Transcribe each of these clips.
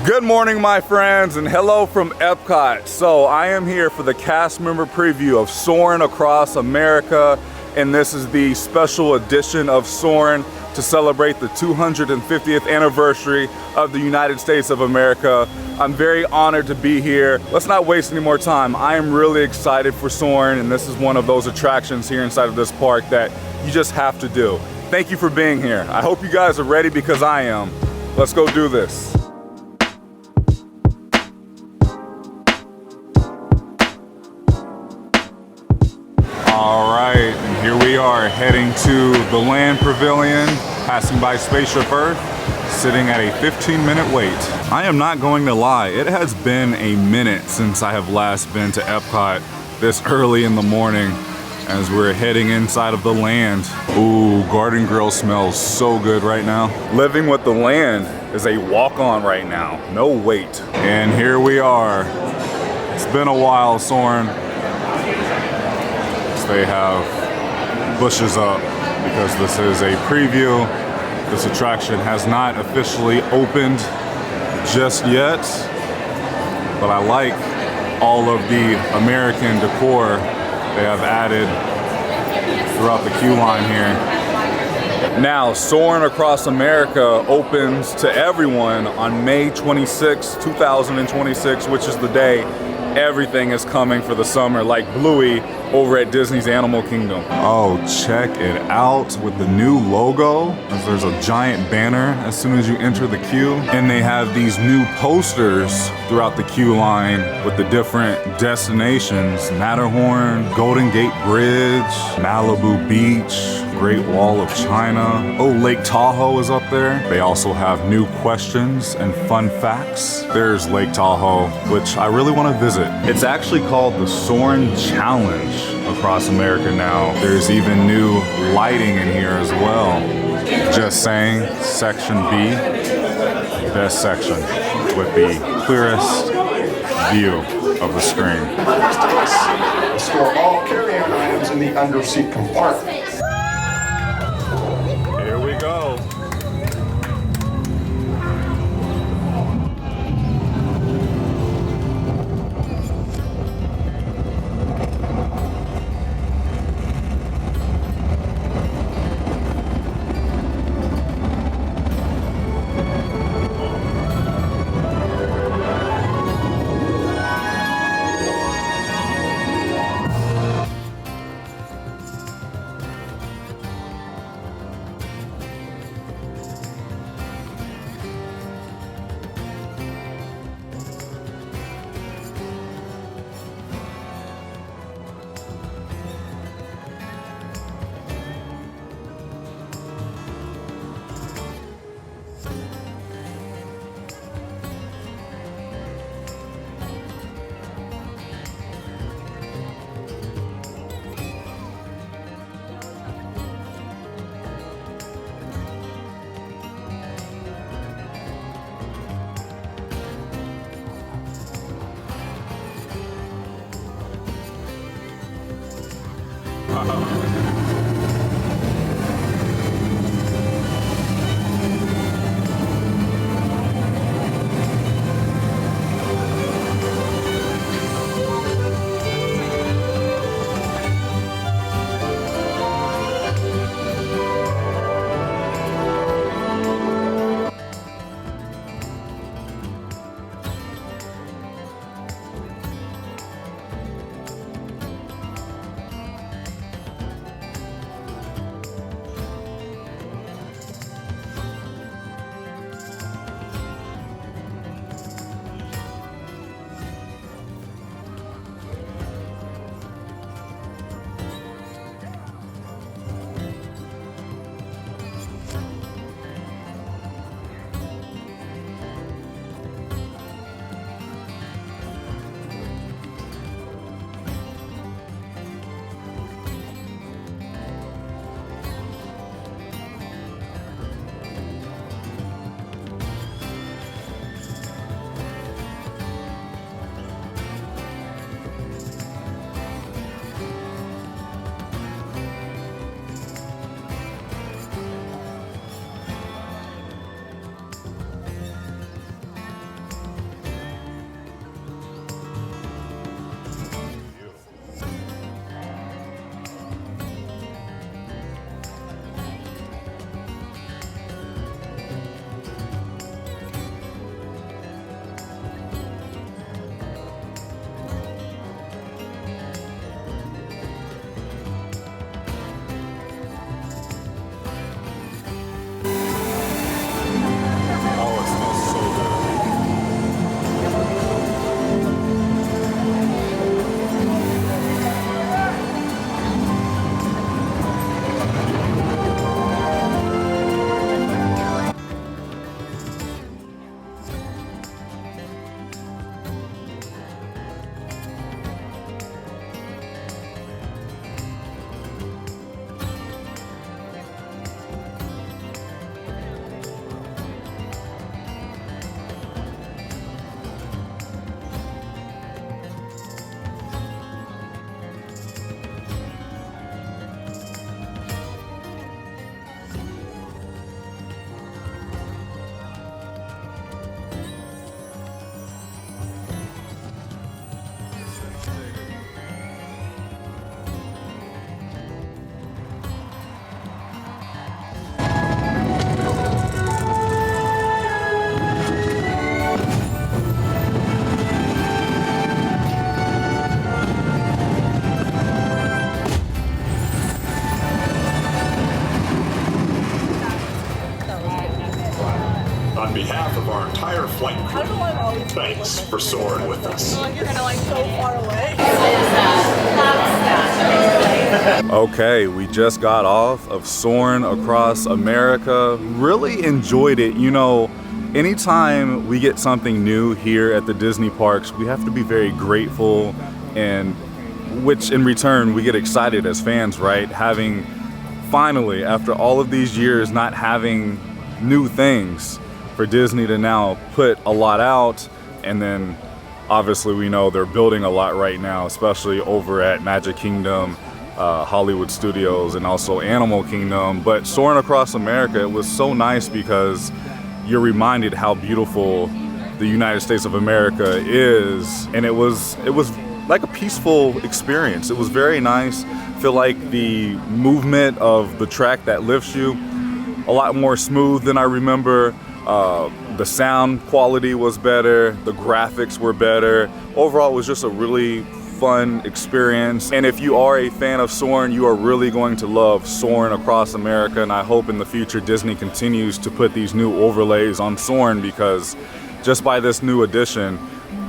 Good morning, my friends, and hello from Epcot. So I am here for the cast member preview of Soaring Across America, and this is the special edition of Soarin' to celebrate the 250th anniversary of the United States of America. I'm very honored to be here. Let's not waste any more time. I am really excited for Soarin', and this is one of those attractions here inside of this park that you just have to do. Thank you for being here. I hope you guys are ready because I am. Let's go do this. All right, and here we are heading to the Land Pavilion, passing by Spaceship Earth, sitting at a 15-minute wait. I am not going to lie, it has been a minute since I have last been to Epcot this early in the morning as we're heading inside of the land. Ooh, Garden Grill smells so good right now. Living with the land is a walk-on right now, no wait. And here we are. It's been a while, Soarin'. They have bushes up because this is a preview. This attraction has not officially opened just yet, but I like all of the American decor they have added throughout the queue line here. Now, Soaring Across America opens to everyone on May 26, 2026, which is the day everything is coming for the summer, like Bluey over at Disney's Animal Kingdom. Oh, check it out with the new logo. There's a giant banner as soon as you enter the queue. And they have these new posters throughout the queue line with the different destinations: Matterhorn, Golden Gate Bridge, Malibu Beach, Great Wall of China. Oh, Lake Tahoe is up there. They also have new questions and fun facts. There's Lake Tahoe, which I really want to visit. It's actually called the Soarin' Challenge across America now. There's even new lighting in here as well. Just saying, Section B, best section with the clearest view of the screen. Store all carry-on items in the under-seat compartment. Here we go. Thanks for soaring with us. You're kind of like so far away. Okay, we just got off of Soaring Across America. Really enjoyed it. You know, anytime we get something new here at the Disney parks, we have to be very grateful, and which in return we get excited as fans, right? Having finally, after all of these years not having new things, for Disney to now put a lot out, and then obviously we know they're building a lot right now, especially over at Magic Kingdom, Hollywood Studios, and also Animal Kingdom. But Soaring Across America, it was so nice because you're reminded how beautiful the United States of America is, and it was like a peaceful experience. It was very nice. I feel like the movement of the track that lifts you a lot more smooth than I remember. The sound quality was better, the graphics were better. Overall, it was just a really fun experience. And if you are a fan of Soarin', you are really going to love Soaring Across America. And I hope in the future Disney continues to put these new overlays on Soarin', because just by this new addition,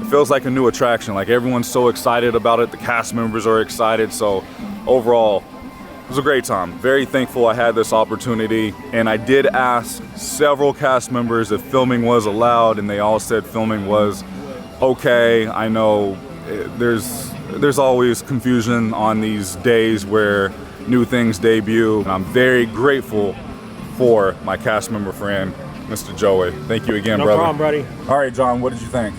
it feels like a new attraction. Like, everyone's so excited about it. The cast members are excited. So overall, it was a great time. Very thankful I had this opportunity, and I did ask several cast members if filming was allowed, and they all said filming was okay. I know there's always confusion on these days where new things debut, and I'm very grateful for my cast member friend, Mr. Joey. Thank you again, brother. No problem, buddy. All right, John, what did you think?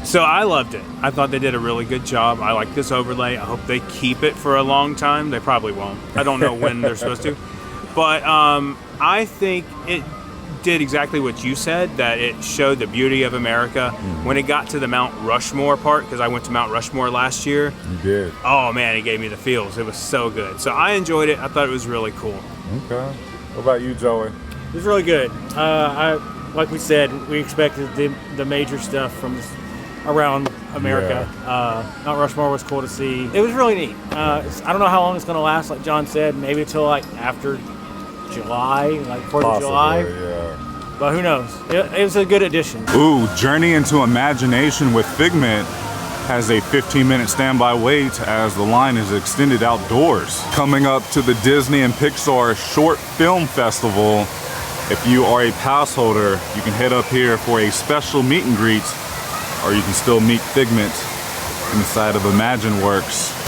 So I loved it. I thought they did a really good job. I like this overlay. I hope they keep it for a long time. They probably won't. I don't know when they're supposed to. But I think it did exactly what you said, that it showed the beauty of America. When it got to the Mount Rushmore part, because I went to Mount Rushmore last year. You did. Oh, man, it gave me the feels. It was so good. So I enjoyed it. I thought it was really cool. Okay. What about you, Joey? It was really good. Like we said, we expected the major stuff from around America. Mount Rushmore was cool to see. It was really neat. I don't know how long it's going to last. Like John said, maybe until like after July, like 4th of July. Yeah. But who knows? It was a good addition. Ooh, Journey into Imagination with Figment has a 15-minute standby wait as the line is extended outdoors. Coming up to the Disney and Pixar Short Film Festival, if you are a pass holder, you can head up here for a special meet and greet, or you can still meet Figment inside of ImagineWorks.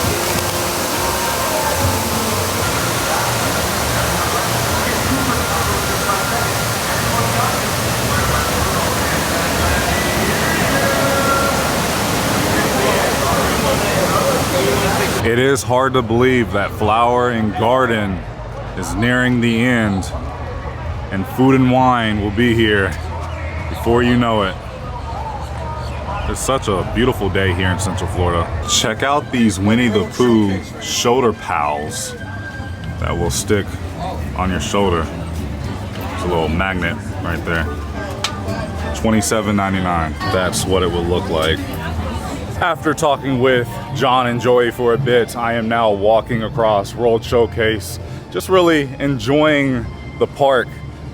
It is hard to believe that Flower and Garden is nearing the end, and Food and Wine will be here before you know it. It's such a beautiful day here in Central Florida. Check out these Winnie the Pooh shoulder pals that will stick on your shoulder. It's a little magnet right there. $27.99. That's what it will look like. After talking with John and Joey for a bit, I am now walking across World Showcase, just really enjoying the park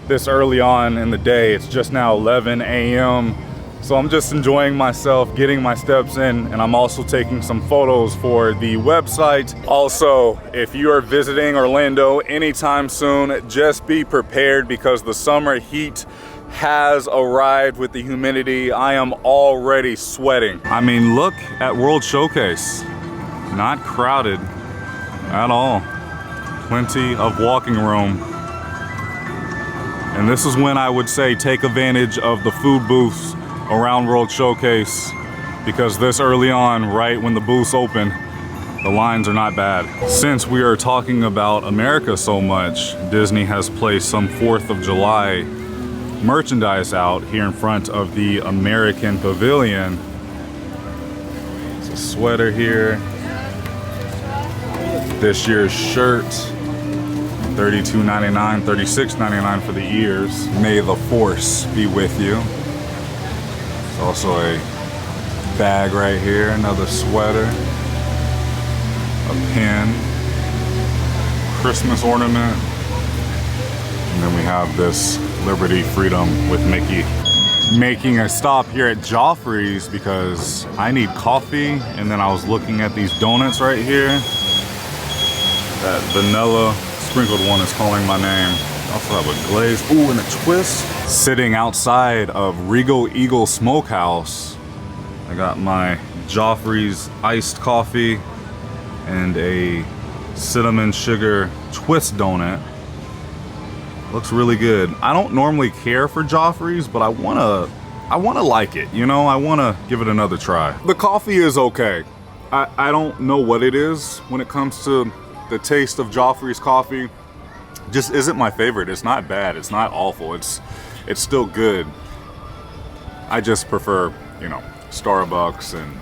this early on in the day. It's just now 11 a.m. So I'm just enjoying myself, getting my steps in, and I'm also taking some photos for the website. Also, if you are visiting Orlando anytime soon, just be prepared because the summer heat has arrived with the humidity. I am already sweating. I mean, look at World Showcase. Not crowded at all. Plenty of walking room. And this is when I would say take advantage of the food booths around World Showcase, because this early on, right when the booths open, the lines are not bad. Since we are talking about America so much, Disney has placed some 4th of July merchandise out here in front of the American Pavilion. It's a sweater here. This year's shirt, $32.99, $36.99 for the ears. May the force be with you. There's also a bag right here, another sweater, a pin, Christmas ornament, and then we have this Liberty Freedom with Mickey. making a stop here at Joffrey's because I need coffee, and then I was looking at these donuts right here. That vanilla sprinkled one is calling my name. I also have a glaze, ooh, and a twist. Sitting outside of Regal Eagle Smokehouse, I got my Joffrey's iced coffee and a cinnamon sugar twist donut. Looks really good. I don't normally care for Joffrey's, but I wanna like it, you know? I wanna give it another try. The coffee is okay. I don't know what it is when it comes to the taste of Joffrey's coffee. Just isn't my favorite. It's not bad, it's not awful, it's still good. I just prefer, you know, Starbucks and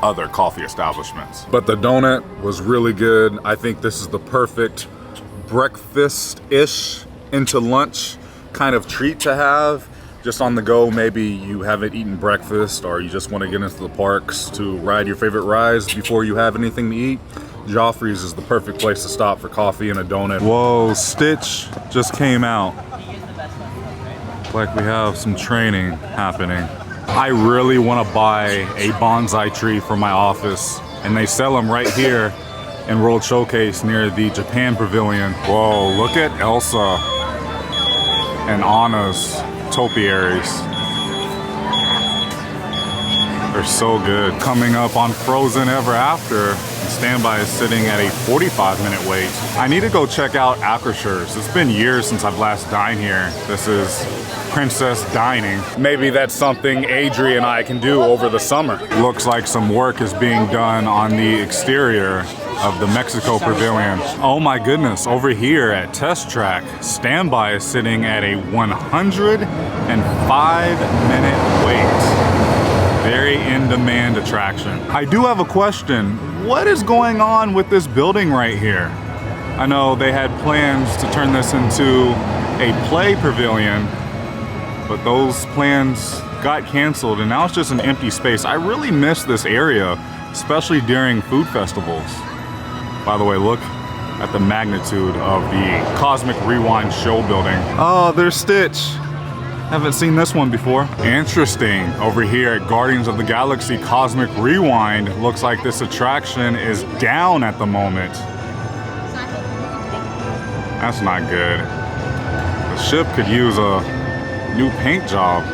other coffee establishments. But the donut was really good. I think this is the perfect breakfast-ish into lunch kind of treat to have. Just on the go, maybe you haven't eaten breakfast or you just want to get into the parks to ride your favorite rides before you have anything to eat. Joffrey's is the perfect place to stop for coffee and a donut. Whoa, Stitch just came out. Like we have some training happening. I really want to buy a bonsai tree for my office, and they sell them right here in World Showcase near the Japan Pavilion. Whoa, look at Elsa and Anna's topiaries. They're so good. Coming up on Frozen Ever After, standby is sitting at a 45-minute wait. I need to go check out Akershires. It's been years since I've last dined here. This is Princess Dining. Maybe that's something Adri and I can do over the summer. Looks like some work is being done on the exterior of the Mexico Pavilion. Oh my goodness, over here at Test Track, standby is sitting at a 105-minute wait. Very in-demand attraction. I do have a question. What is going on with this building right here? I know they had plans to turn this into a play pavilion, but those plans got canceled and now it's just an empty space. I really miss this area, especially during food festivals. By the way, look at the magnitude of the Cosmic Rewind show building. Oh, there's Stitch. Haven't seen this one before. Interesting. Over here at Guardians of the Galaxy Cosmic Rewind, looks like this attraction is down at the moment. That's not good. The ship could use a new paint job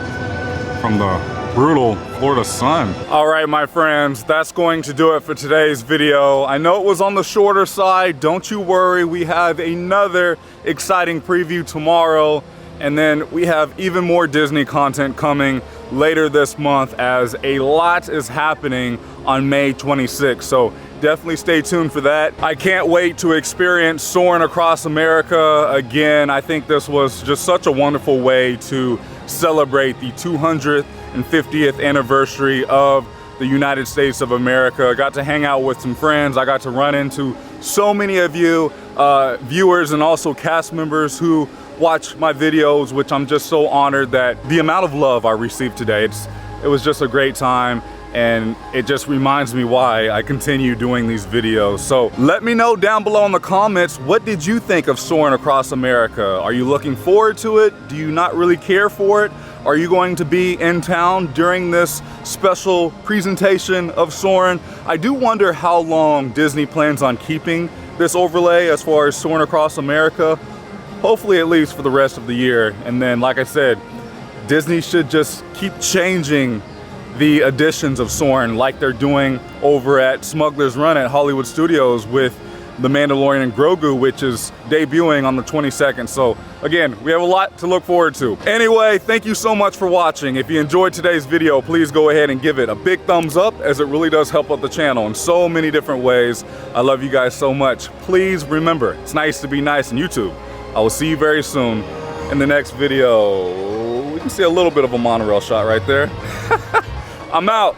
from the brutal Florida sun. All right, my friends, that's going to do it for today's video. I know it was on the shorter side. Don't you worry, we have another exciting preview tomorrow. And then we have even more Disney content coming later this month as a lot is happening on May 26th. So definitely stay tuned for that. I can't wait to experience Soarin' Across America again. I think this was just such a wonderful way to celebrate the 250th anniversary of the United States of America. I got to hang out with some friends. I got to run into so many of you viewers and also cast members who watch my videos, which I'm just so honored that the amount of love I received today. It was just a great time, and it just reminds me why I continue doing these videos. So let me know down below in the comments, what did you think of Soarin' Across America? Are you looking forward to it? Do you not really care for it? Are you going to be in town during this special presentation of Soarin'? I do wonder how long Disney plans on keeping this overlay as far as Soarin' Across America. Hopefully at least for the rest of the year. And then, like I said, Disney should just keep changing the editions of Soarin' like they're doing over at Smuggler's Run at Hollywood Studios with The Mandalorian and Grogu, which is debuting on the 22nd. So again, we have a lot to look forward to. Anyway, thank you so much for watching. If you enjoyed today's video, please go ahead and give it a big thumbs up, as it really does help out the channel in so many different ways. I love you guys so much. Please remember, it's nice to be nice on YouTube. I will see you very soon in the next video. We can see a little bit of a monorail shot right there. I'm out.